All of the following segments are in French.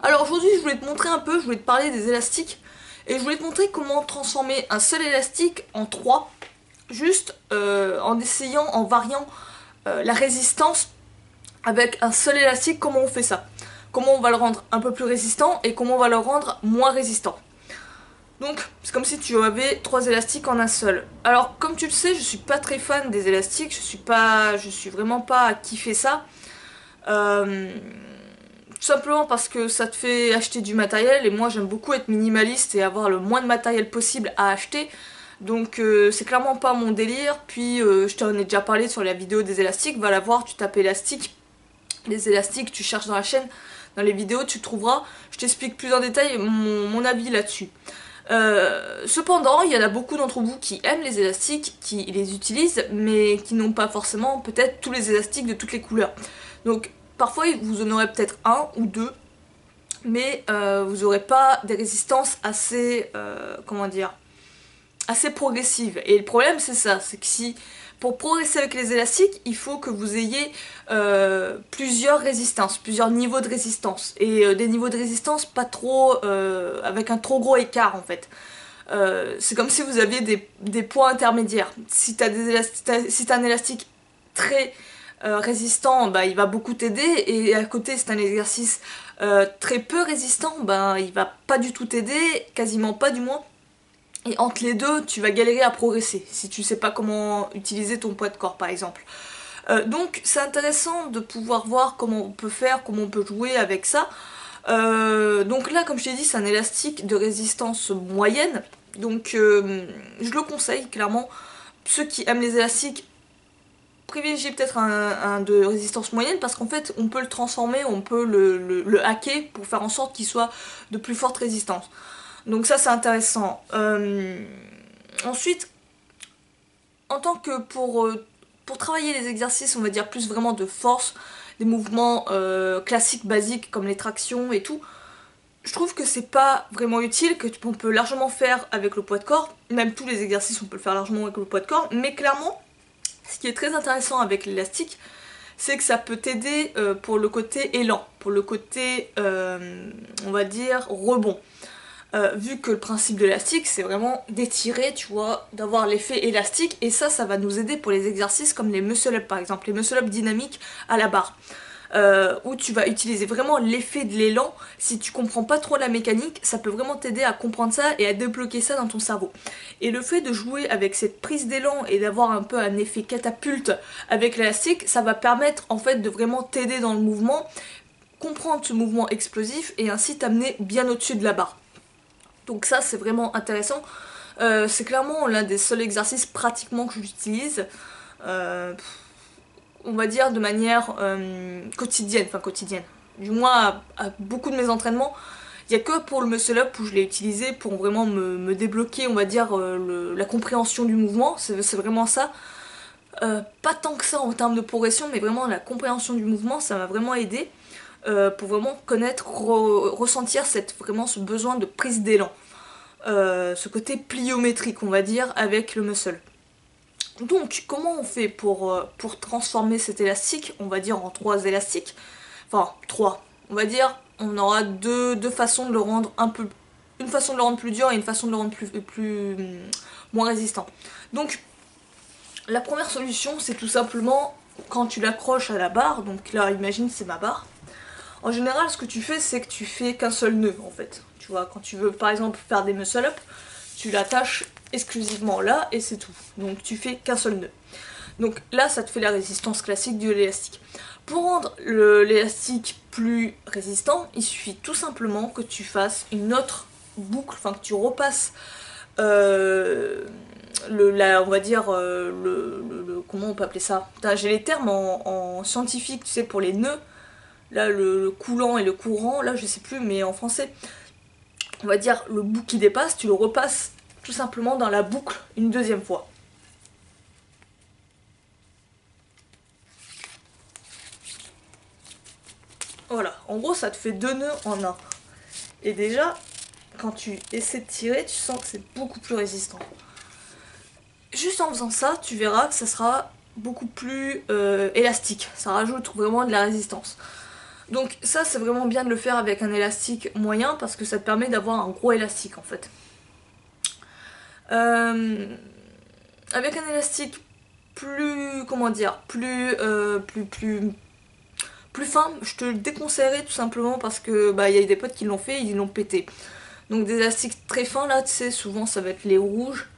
Alors aujourd'hui je voulais te montrer un peu, je voulais te parler des élastiques et je voulais te montrer comment transformer un seul élastique en trois, juste en essayant, en variant la résistance avec un seul élastique, comment on fait ça. Comment on va le rendre un peu plus résistant et comment on va le rendre moins résistant. Donc c'est comme si tu avais trois élastiques en un seul. Alors comme tu le sais, je suis pas très fan des élastiques, je suis vraiment pas à kiffer ça. Tout simplement parce que ça te fait acheter du matériel et moi j'aime beaucoup être minimaliste et avoir le moins de matériel possible à acheter. Donc c'est clairement pas mon délire. Puis je t'en ai déjà parlé sur la vidéo des élastiques, va la voir, tu tapes élastique, les élastiques, tu cherches dans la chaîne, dans les vidéos tu trouveras. Je t'explique plus en détail mon avis là-dessus. Cependant, il y en a beaucoup d'entre vous qui aiment les élastiques, qui les utilisent, mais qui n'ont pas forcément peut-être tous les élastiques de toutes les couleurs. Donc parfois vous en aurez peut-être un ou deux, mais vous n'aurez pas des résistances assez, comment dire, assez progressives. Et le problème c'est ça, c'est que si pour progresser avec les élastiques, il faut que vous ayez plusieurs résistances, plusieurs niveaux de résistance. Et des niveaux de résistance pas trop, avec un trop gros écart en fait. C'est comme si vous aviez des points intermédiaires. Si t'as un élastique très résistant, bah, il va beaucoup t'aider. Et à côté, c'est un exercice très peu résistant, bah, il va pas du tout t'aider, quasiment pas du moins. Et entre les deux, tu vas galérer à progresser, si tu sais pas comment utiliser ton poids de corps par exemple. Donc c'est intéressant de pouvoir voir comment on peut faire, comment on peut jouer avec ça. Donc là, comme je t'ai dit, c'est un élastique de résistance moyenne. Donc je le conseille clairement. Ceux qui aiment les élastiques, privilégiez peut-être un de résistance moyenne parce qu'en fait on peut le transformer, on peut le hacker pour faire en sorte qu'il soit de plus forte résistance. Donc ça c'est intéressant. Ensuite, en tant que pour travailler les exercices, on va dire plus vraiment de force, des mouvements classiques, basiques comme les tractions et tout, je trouve que c'est pas vraiment utile, que on peut largement faire avec le poids de corps, même tous les exercices on peut le faire largement avec le poids de corps, mais clairement, ce qui est très intéressant avec l'élastique, c'est que ça peut t'aider pour le côté élan, pour le côté, on va dire, rebond. Vu que le principe de l'élastique c'est vraiment d'étirer, tu vois, d'avoir l'effet élastique, et ça va nous aider pour les exercices comme les muscle-up par exemple, les muscle-up dynamiques à la barre, où tu vas utiliser vraiment l'effet de l'élan. Si tu comprends pas trop la mécanique, ça peut vraiment t'aider à comprendre ça et à débloquer ça dans ton cerveau. Et le fait de jouer avec cette prise d'élan et d'avoir un peu un effet catapulte avec l'élastique, ça va permettre en fait de vraiment t'aider dans le mouvement, comprendre ce mouvement explosif et ainsi t'amener bien au-dessus de la barre. Donc ça c'est vraiment intéressant. C'est clairement l'un des seuls exercices pratiquement que j'utilise, on va dire de manière quotidienne, enfin quotidienne. Du moins à beaucoup de mes entraînements, il n'y a que pour le muscle up où je l'ai utilisé pour vraiment me débloquer, on va dire, la compréhension du mouvement, c'est vraiment ça. Pas tant que ça en termes de progression, mais vraiment la compréhension du mouvement, ça m'a vraiment aidé. Pour vraiment connaître, ressentir vraiment ce besoin de prise d'élan. Ce côté pliométrique on va dire avec le muscle. Donc comment on fait pour transformer cet élastique, on va dire en trois élastiques, enfin trois, on va dire on aura deux façons de le rendre un peu, une façon de le rendre plus dur et une façon de le rendre moins résistant. Donc la première solution c'est tout simplement quand tu l'accroches à la barre, donc là imagine c'est ma barre. En général, ce que tu fais, c'est que tu fais qu'un seul nœud, en fait. Tu vois, quand tu veux, par exemple, faire des muscle-up, tu l'attaches exclusivement là, et c'est tout. Donc, tu fais qu'un seul nœud. Donc là, ça te fait la résistance classique de l'élastique. Pour rendre l'élastique plus résistant, il suffit tout simplement que tu fasses une autre boucle, enfin, que tu repasses on va dire, comment on peut appeler ça? J'ai les termes en scientifique, tu sais, pour les nœuds. Là le coulant et le courant, là je sais plus, mais en français on va dire le bout qui dépasse, tu le repasses tout simplement dans la boucle une deuxième fois. Voilà, en gros ça te fait deux nœuds en un. Et déjà, quand tu essaies de tirer, tu sens que c'est beaucoup plus résistant. Juste en faisant ça, tu verras que ça sera beaucoup plus élastique, ça rajoute vraiment de la résistance. Donc ça c'est vraiment bien de le faire avec un élastique moyen parce que ça te permet d'avoir un gros élastique en fait. Avec un élastique plus, comment dire, plus fin, je te le déconseillerais tout simplement parce que bah il y a des potes qui l'ont fait et ils l'ont pété. Donc des élastiques très fins là, tu sais, souvent ça va être les rouges.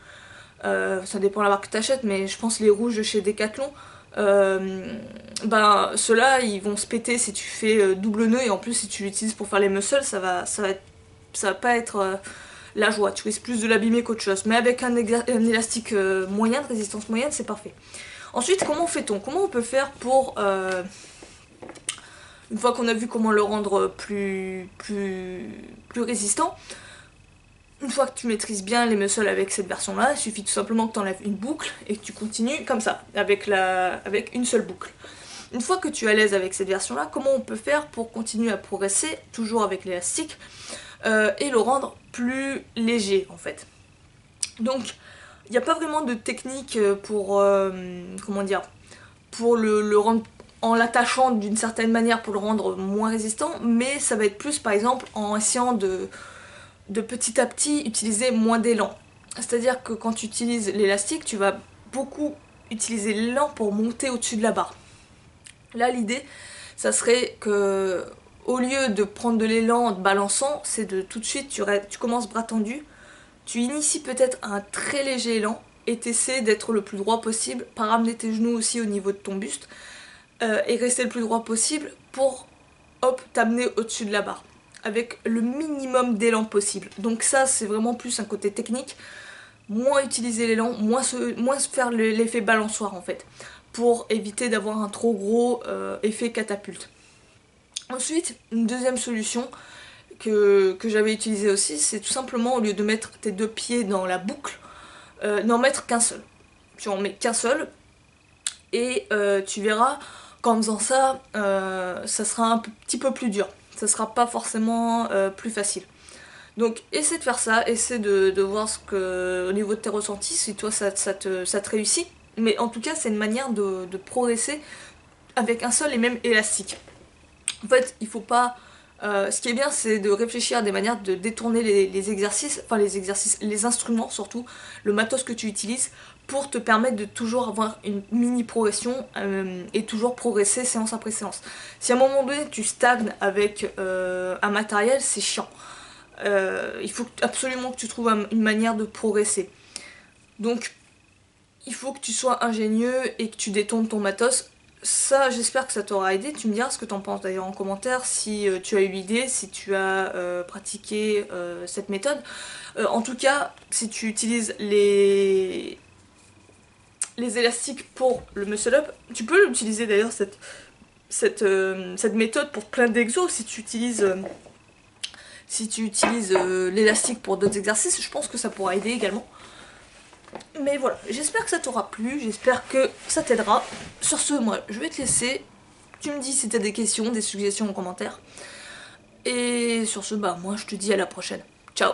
Ça dépend de la marque que t'achètes, mais je pense les rouges de chez Decathlon. Ben ceux-là ils vont se péter si tu fais double nœud et en plus si tu l'utilises pour faire les muscles, ça va pas être la joie. Tu risques plus de l'abîmer qu'autre chose. Mais avec un élastique moyen, de résistance moyenne, c'est parfait. Ensuite, comment fait-on? Comment on peut faire pour une fois qu'on a vu comment le rendre plus résistant, une fois que tu maîtrises bien les muscles avec cette version-là, il suffit tout simplement que tu enlèves une boucle et que tu continues comme ça, avec une seule boucle. Une fois que tu es à l'aise avec cette version-là, comment on peut faire pour continuer à progresser, toujours avec l'élastique, et le rendre plus léger en fait. Donc, il n'y a pas vraiment de technique pour, comment dire, pour le rendre en l'attachant d'une certaine manière pour le rendre moins résistant, mais ça va être plus par exemple en essayant de petit à petit utiliser moins d'élan. C'est-à-dire que quand tu utilises l'élastique, tu vas beaucoup utiliser l'élan pour monter au-dessus de la barre. Là l'idée, ça serait que au lieu de prendre de l'élan en te balançant, c'est de tout de suite, tu commences bras tendu, tu inities peut-être un très léger élan et t'essaies d'être le plus droit possible, par ramener tes genoux aussi au niveau de ton buste, et rester le plus droit possible pour, hop, t'amener au-dessus de la barre avec le minimum d'élan possible. Donc ça c'est vraiment plus un côté technique, moins utiliser l'élan, moins faire l'effet balançoire en fait, pour éviter d'avoir un trop gros effet catapulte. Ensuite, une deuxième solution que j'avais utilisée aussi, c'est tout simplement au lieu de mettre tes deux pieds dans la boucle, n'en mettre qu'un seul. Tu en mets qu'un seul et tu verras qu'en faisant ça, ça sera un petit peu plus dur. Ça sera pas forcément plus facile. Donc essaie de faire ça, essaie de voir ce que, au niveau de tes ressentis, si toi ça te réussit. Mais en tout cas c'est une manière de progresser avec un seul et même élastique. En fait il faut pas... ce qui est bien c'est de réfléchir à des manières de détourner les exercices, enfin les instruments surtout, le matos que tu utilises pour te permettre de toujours avoir une mini progression et toujours progresser séance après séance. Si à un moment donné tu stagnes avec un matériel, c'est chiant. Il faut absolument que tu trouves une manière de progresser. Donc il faut que tu sois ingénieux et que tu détournes ton matos. Ça, j'espère que ça t'aura aidé. Tu me diras ce que t'en penses d'ailleurs en commentaire, si tu as eu l'idée, si tu as pratiqué cette méthode. En tout cas, si tu utilises les élastiques pour le muscle up, tu peux l'utiliser d'ailleurs cette méthode pour plein d'exos. Si tu utilises l'élastique pour d'autres exercices, je pense que ça pourra aider également. Mais voilà, j'espère que ça t'aura plu, j'espère que ça t'aidera. Sur ce, moi, je vais te laisser. Tu me dis si t'as des questions, des suggestions en commentaire. Et sur ce, bah moi, je te dis à la prochaine. Ciao!